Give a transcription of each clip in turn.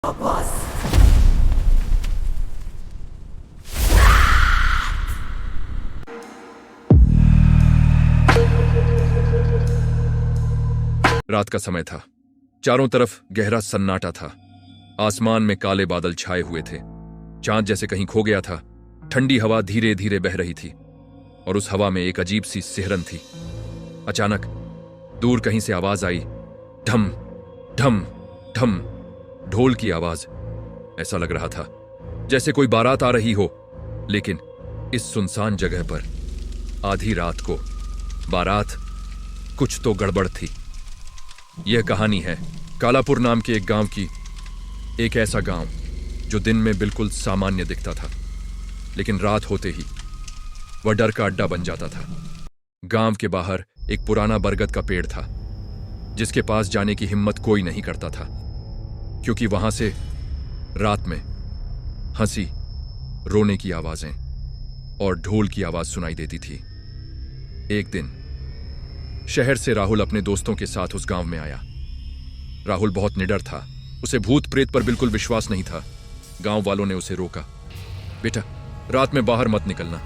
आवाज। रात का समय था। चारों तरफ गहरा सन्नाटा था। आसमान में काले बादल छाए हुए थे। चांद जैसे कहीं खो गया था। ठंडी हवा धीरे धीरे बह रही थी और उस हवा में एक अजीब सी सिहरन थी। अचानक दूर कहीं से आवाज आई, ढम ढम ढम। ढोल की आवाज। ऐसा लग रहा था जैसे कोई बारात आ रही हो, लेकिन इस सुनसान जगह पर आधी रात को बारात, कुछ तो गड़बड़ थी। यह कहानी है कालापुर नाम के एक गांव की। एक ऐसा गांव जो दिन में बिल्कुल सामान्य दिखता था, लेकिन रात होते ही वह डर का अड्डा बन जाता था। गांव के बाहर एक पुराना बरगद का पेड़ था, जिसके पास जाने की हिम्मत कोई नहीं करता था, क्योंकि वहां से रात में हंसी, रोने की आवाजें और ढोल की आवाज सुनाई देती थी। एक दिन शहर से राहुल अपने दोस्तों के साथ उस गांव में आया। राहुल बहुत निडर था। उसे भूत प्रेत पर बिल्कुल विश्वास नहीं था। गांव वालों ने उसे रोका, बेटा रात में बाहर मत निकलना।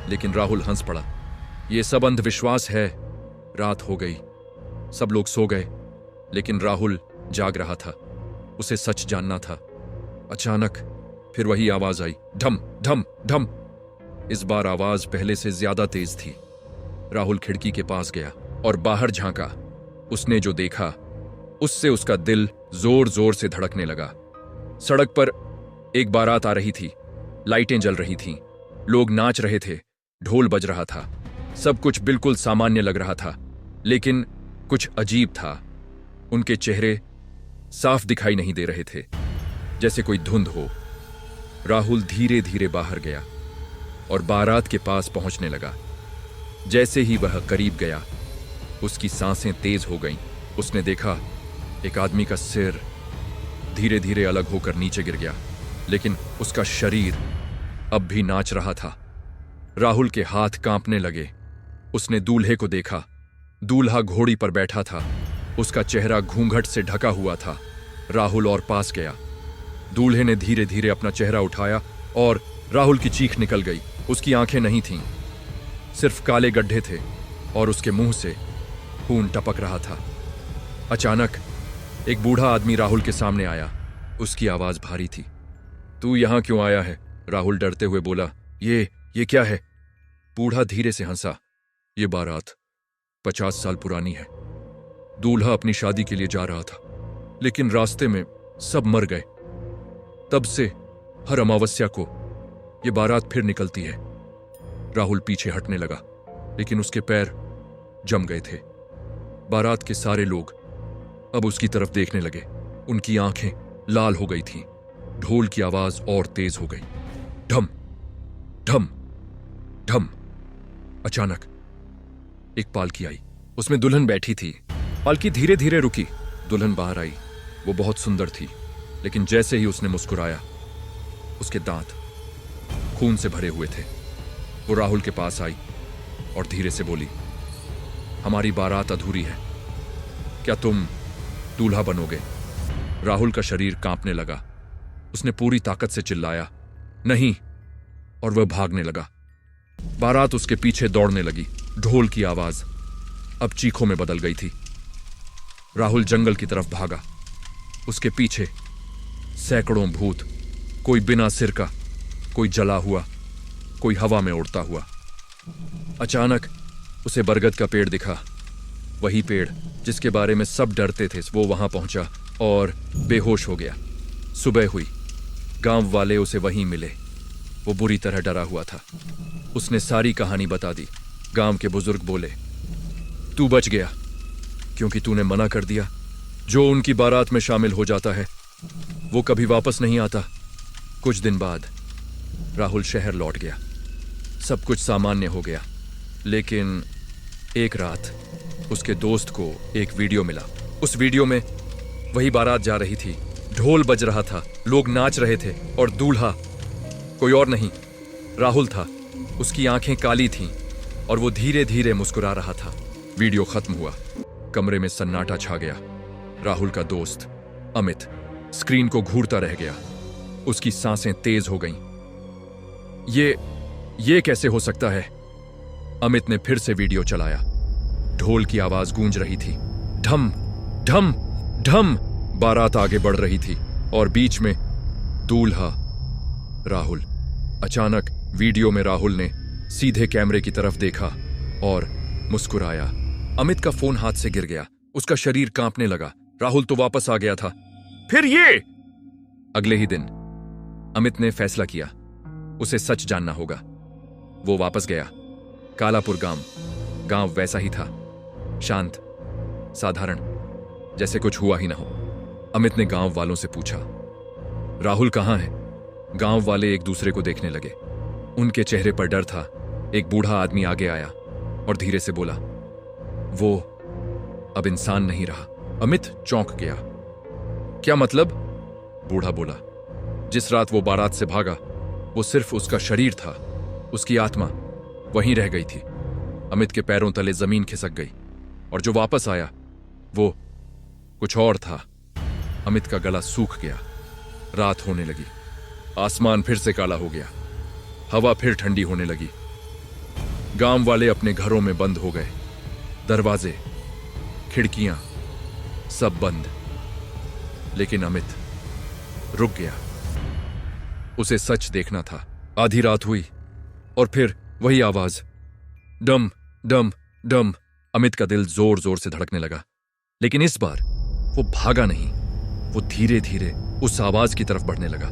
लेकिन राहुल हंस पड़ा, यह सब अंधविश्वास है। रात हो गई, सब लोग सो गए, लेकिन राहुल जाग रहा था। उसे सच जानना था। अचानक फिर वही आवाज आई, ढम ढम ढम। इस बार आवाज पहले से ज्यादा तेज थी। राहुल खिड़की के पास गया और बाहर झांका। उसने जो देखा उससे उसका दिल जोर जोर से धड़कने लगा। सड़क पर एक बारात आ रही थी। लाइटें जल रही थीं, लोग नाच रहे थे, ढोल बज रहा था। सब कुछ बिल्कुल सामान्य लग रहा था, लेकिन कुछ अजीब था। उनके चेहरे साफ दिखाई नहीं दे रहे थे, जैसे कोई धुंध हो। राहुल धीरे धीरे बाहर गया और बारात के पास पहुंचने लगा। जैसे ही वह करीब गया, उसकी सांसें तेज हो गईं। उसने देखा एक आदमी का सिर धीरे धीरे अलग होकर नीचे गिर गया, लेकिन उसका शरीर अब भी नाच रहा था। राहुल के हाथ कांपने लगे। उसने दूल्हे को देखा। दूल्हा घोड़ी पर बैठा था। उसका चेहरा घूंघट से ढका हुआ था। राहुल और पास गया। दूल्हे ने धीरे धीरे अपना चेहरा उठाया और राहुल की चीख निकल गई। उसकी आंखें नहीं थीं, सिर्फ काले गड्ढे थे और उसके मुंह से खून टपक रहा था। अचानक एक बूढ़ा आदमी राहुल के सामने आया। उसकी आवाज भारी थी। तू यहां क्यों आया है? राहुल डरते हुए बोला। ये क्या है? बूढ़ा धीरे से हंसा। ये बारात 50 साल पुरानी है। दूल्हा अपनी शादी के लिए जा रहा था, लेकिन रास्ते में सब मर गए। तब से हर अमावस्या को ये बारात फिर निकलती है। राहुल पीछे हटने लगा, लेकिन उसके पैर जम गए थे। बारात के सारे लोग अब उसकी तरफ देखने लगे। उनकी आंखें लाल हो गई थीं। ढोल की आवाज और तेज हो गई, ढम ढम ढम। अचानक एक पालकी आई। उसमें दुल्हन बैठी थी। पालकी धीरे धीरे रुकी। दुल्हन बाहर आई। वो बहुत सुंदर थी, लेकिन जैसे ही उसने मुस्कुराया, उसके दांत खून से भरे हुए थे। वो राहुल के पास आई और धीरे से बोली, हमारी बारात अधूरी है, क्या तुम दूल्हा बनोगे? राहुल का शरीर कांपने लगा। उसने पूरी ताकत से चिल्लाया, नहीं, और वह भागने लगा। बारात उसके पीछे दौड़ने लगी। ढोल की आवाज अब चीखों में बदल गई थी। राहुल जंगल की तरफ भागा। उसके पीछे सैकड़ों भूत, कोई बिना सिर का, कोई जला हुआ, कोई हवा में उड़ता हुआ। अचानक उसे बरगद का पेड़ दिखा। वही पेड़ जिसके बारे में सब डरते थे। वो वहां पहुंचा और बेहोश हो गया। सुबह हुई। गांव वाले उसे वहीं मिले। वो बुरी तरह डरा हुआ था। उसने सारी कहानी बता दी। गांव के बुजुर्ग बोले, तू बच गया क्योंकि तूने मना कर दिया। जो उनकी बारात में शामिल हो जाता है वो कभी वापस नहीं आता। कुछ दिन बाद राहुल शहर लौट गया। सब कुछ सामान्य हो गया, लेकिन एक रात उसके दोस्त को एक वीडियो मिला। उस वीडियो में वही बारात जा रही थी। ढोल बज रहा था, लोग नाच रहे थे और दूल्हा कोई और नहीं, राहुल था। उसकी आंखें काली थीं और वो धीरे धीरे मुस्कुरा रहा था। वीडियो खत्म हुआ। कमरे में सन्नाटा छा गया। राहुल का दोस्त अमित स्क्रीन को घूरता रह गया। उसकी सांसें तेज हो गईं। ये कैसे हो सकता है? अमित ने फिर से वीडियो चलाया। ढोल की आवाज गूंज रही थी। ढम ढम ढम। बारात आगे बढ़ रही थी और बीच में दूल्हा राहुल। अचानक वीडियो में राहुल ने सीधे कैमरे की तरफ देखा और मुस्कुराया। अमित का फोन हाथ से गिर गया। उसका शरीर कांपने लगा। राहुल तो वापस आ गया था। फिर ये अगले ही दिन अमित ने फैसला किया, उसे सच जानना होगा। वो वापस गया। कालापुर गांव वैसा ही था, शांत, साधारण, जैसे कुछ हुआ ही ना हो। अमित ने गांव वालों से पूछा, राहुल कहाँ है? गांव वाले एक दूसरे को देखने लगे। उनके चेहरे पर डर था। एक बूढ़ा आदमी आगे आया और धीरे से बोला, वो अब इंसान नहीं रहा। अमित चौंक गया। क्या मतलब? बूढ़ा बोला, जिस रात वो बारात से भागा, वो सिर्फ उसका शरीर था, उसकी आत्मा वहीं रह गई थी। अमित के पैरों तले जमीन खिसक गई और जो वापस आया वो कुछ और था। अमित का गला सूख गया। रात होने लगी। आसमान फिर से काला हो गया। हवा फिर ठंडी होने लगी। गांव वाले अपने घरों में बंद हो गए। दरवाजे, खिड़कियां सब बंद। लेकिन अमित रुक गया। उसे सच देखना था। आधी रात हुई और फिर वही आवाज, डम डम डम। अमित का दिल जोर जोर से धड़कने लगा। लेकिन इस बार वो भागा नहीं, वो धीरे धीरे उस आवाज की तरफ बढ़ने लगा।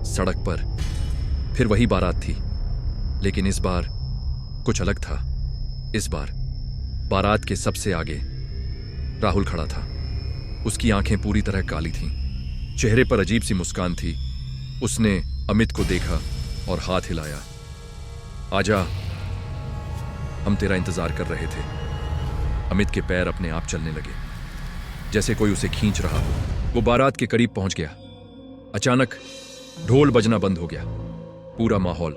सड़क पर फिर वही बारात थी, लेकिन इस बार कुछ अलग था। इस बार बारात के सबसे आगे राहुल खड़ा था। उसकी आंखें पूरी तरह काली थीं। चेहरे पर अजीब सी मुस्कान थी। उसने अमित को देखा और हाथ हिलाया। आजा, हम तेरा इंतजार कर रहे थे। अमित के पैर अपने आप चलने लगे, जैसे कोई उसे खींच रहा हो। वो बारात के करीब पहुंच गया। अचानक ढोल बजना बंद हो गया। पूरा माहौल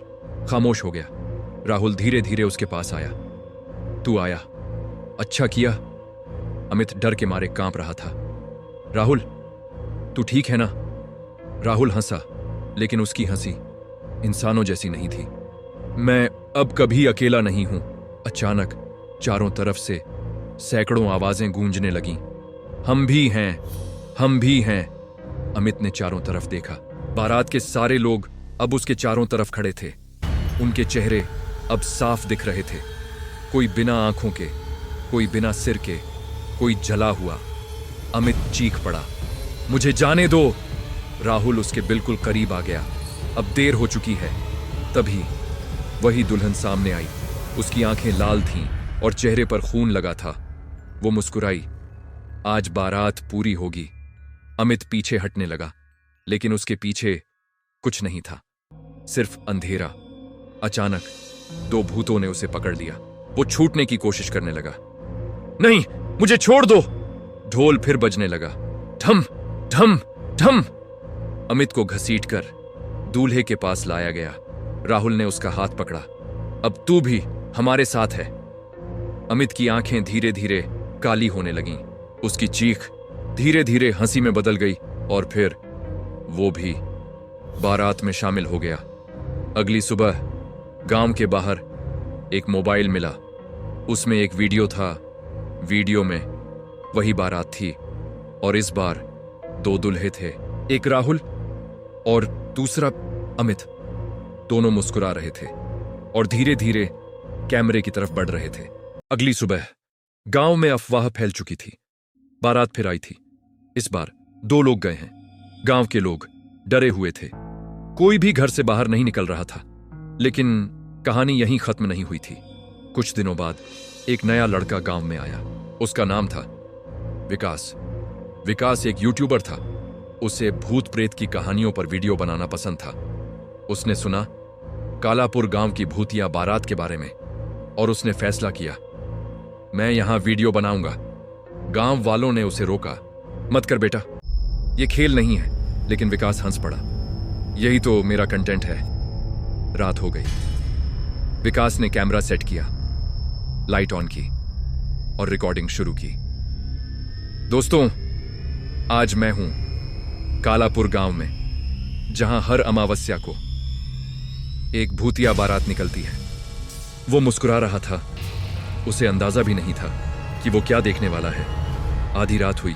खामोश हो गया। राहुल धीरे धीरे उसके पास आया। तू आया, अच्छा किया। अमित डर के मारे कांप रहा था। राहुल, तू ठीक है ना? राहुल हंसा, लेकिन उसकी हंसी इंसानों जैसी नहीं थी। मैं अब कभी अकेला नहीं हूं। अचानक चारों तरफ से सैकड़ों आवाजें गूंजने लगीं। हम भी हैं, हम भी हैं। अमित ने चारों तरफ देखा। बारात के सारे लोग अब उसके चारों तरफ खड़े थे। उनके चेहरे अब साफ दिख रहे थे। कोई बिना आंखों के, कोई बिना सिर के, कोई जला हुआ। अमित चीख पड़ा, मुझे जाने दो। राहुल उसके बिल्कुल करीब आ गया। अब देर हो चुकी है। तभी वही दुल्हन सामने आई। उसकी आंखें लाल थीं और चेहरे पर खून लगा था। वो मुस्कुराई, आज बारात पूरी होगी। अमित पीछे हटने लगा, लेकिन उसके पीछे कुछ नहीं था, सिर्फ अंधेरा। अचानक दो भूतों ने उसे पकड़ लिया। वो छूटने की कोशिश करने लगा। नहीं, मुझे छोड़ दो। ढोल फिर बजने लगा। ठम ठम ठम। अमित को घसीटकर दूल्हे के पास लाया गया। राहुल ने उसका हाथ पकड़ा। अब तू भी हमारे साथ है। अमित की आंखें धीरे धीरे काली होने लगीं। उसकी चीख धीरे धीरे हंसी में बदल गई और फिर वो भी बारात में शामिल हो गया। अगली सुबह गांव के बाहर एक मोबाइल मिला। उसमें एक वीडियो था। वीडियो में वही बारात थी और इस बार दो दूल्हे थे, एक राहुल और दूसरा अमित। दोनों मुस्कुरा रहे थे और धीरे धीरे कैमरे की तरफ बढ़ रहे थे। अगली सुबह गांव में अफवाह फैल चुकी थी। बारात फिर आई थी। इस बार दो लोग गए हैं। गांव के लोग डरे हुए थे। कोई भी घर से बाहर नहीं निकल रहा था। लेकिन कहानी यहीं खत्म नहीं हुई थी। कुछ दिनों बाद एक नया लड़का गांव में आया। उसका नाम था विकास। विकास एक यूट्यूबर था। उसे भूत प्रेत की कहानियों पर वीडियो बनाना पसंद था। उसने सुना कालापुर गांव की भूतिया बारात के बारे में और उसने फैसला किया, मैं यहां वीडियो बनाऊंगा। गांव वालों ने उसे रोका, मत कर बेटा, यह खेल नहीं है। लेकिन विकास हंस पड़ा, यही तो मेरा कंटेंट है। रात हो गई। विकास ने कैमरा सेट किया, लाइट ऑन की और रिकॉर्डिंग शुरू की। दोस्तों, आज मैं हूं कालापुर गांव में, जहां हर अमावस्या को एक भूतिया बारात निकलती है। वो मुस्कुरा रहा था। उसे अंदाजा भी नहीं था कि वो क्या देखने वाला है। आधी रात हुई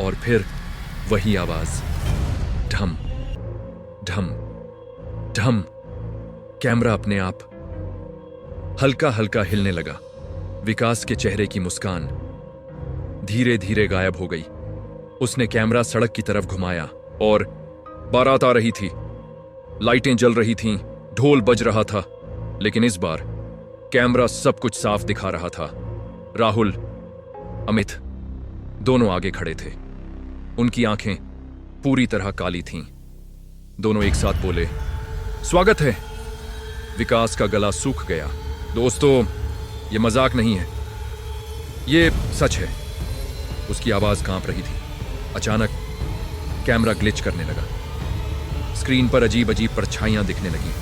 और फिर वही आवाज, ढम ढम ढम। कैमरा अपने आप हल्का हल्का हिलने लगा। विकास के चेहरे की मुस्कान धीरे धीरे गायब हो गई। उसने कैमरा सड़क की तरफ घुमाया और बारात आ रही थी। लाइटें जल रही थीं, ढोल बज रहा था, लेकिन इस बार कैमरा सब कुछ साफ दिखा रहा था। राहुल, अमित दोनों आगे खड़े थे। उनकी आंखें पूरी तरह काली थीं। दोनों एक साथ बोले, स्वागत है। विकास का गला सूख गया। दोस्तों, ये मजाक नहीं है, ये सच है। उसकी आवाज कांप रही थी। अचानक कैमरा ग्लिच करने लगा। स्क्रीन पर अजीब अजीब परछाइयां दिखने लगीं।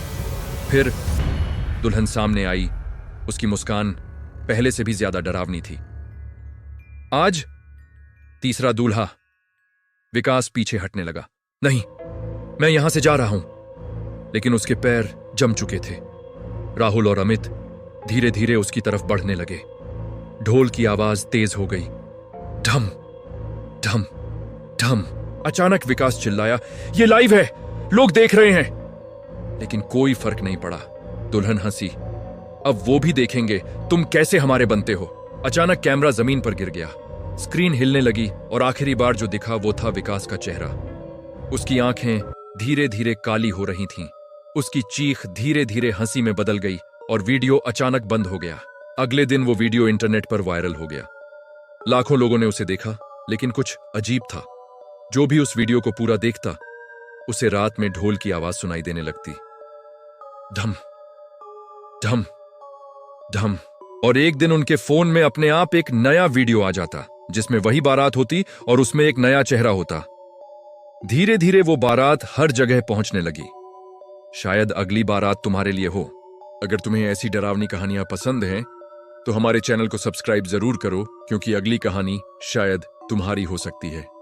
फिर दुल्हन सामने आई। उसकी मुस्कान पहले से भी ज्यादा डरावनी थी। आज तीसरा दूल्हा। विकास पीछे हटने लगा। नहीं, मैं यहां से जा रहा हूं। लेकिन उसके पैर जम चुके थे। राहुल और अमित धीरे धीरे उसकी तरफ बढ़ने लगे। ढोल की आवाज तेज हो गई। ढम ढम ढम। अचानक विकास चिल्लाया, ये लाइव है, लोग देख रहे हैं। लेकिन कोई फर्क नहीं पड़ा। दुल्हन हंसी, अब वो भी देखेंगे तुम कैसे हमारे बनते हो। अचानक कैमरा जमीन पर गिर गया। स्क्रीन हिलने लगी और आखिरी बार जो दिखा वो था विकास का चेहरा। उसकी आंखें धीरे धीरे काली हो रही थीं। उसकी चीख धीरे धीरे हंसी में बदल गई और वीडियो अचानक बंद हो गया। अगले दिन वो वीडियो इंटरनेट पर वायरल हो गया। लाखों लोगों ने उसे देखा, लेकिन कुछ अजीब था। जो भी उस वीडियो को पूरा देखता, उसे रात में ढोल की आवाज सुनाई देने लगती। ढम ढम ढम। और एक दिन उनके फोन में अपने आप एक नया वीडियो आ जाता, जिसमें वही बारात होती और उसमें एक नया चेहरा होता। धीरे धीरे वो बारात हर जगह पहुंचने लगी। शायद अगली बारात तुम्हारे लिए हो। अगर तुम्हें ऐसी डरावनी कहानियां पसंद हैं, तो हमारे चैनल को सब्सक्राइब जरूर करो, क्योंकि अगली कहानी शायद तुम्हारी हो सकती है।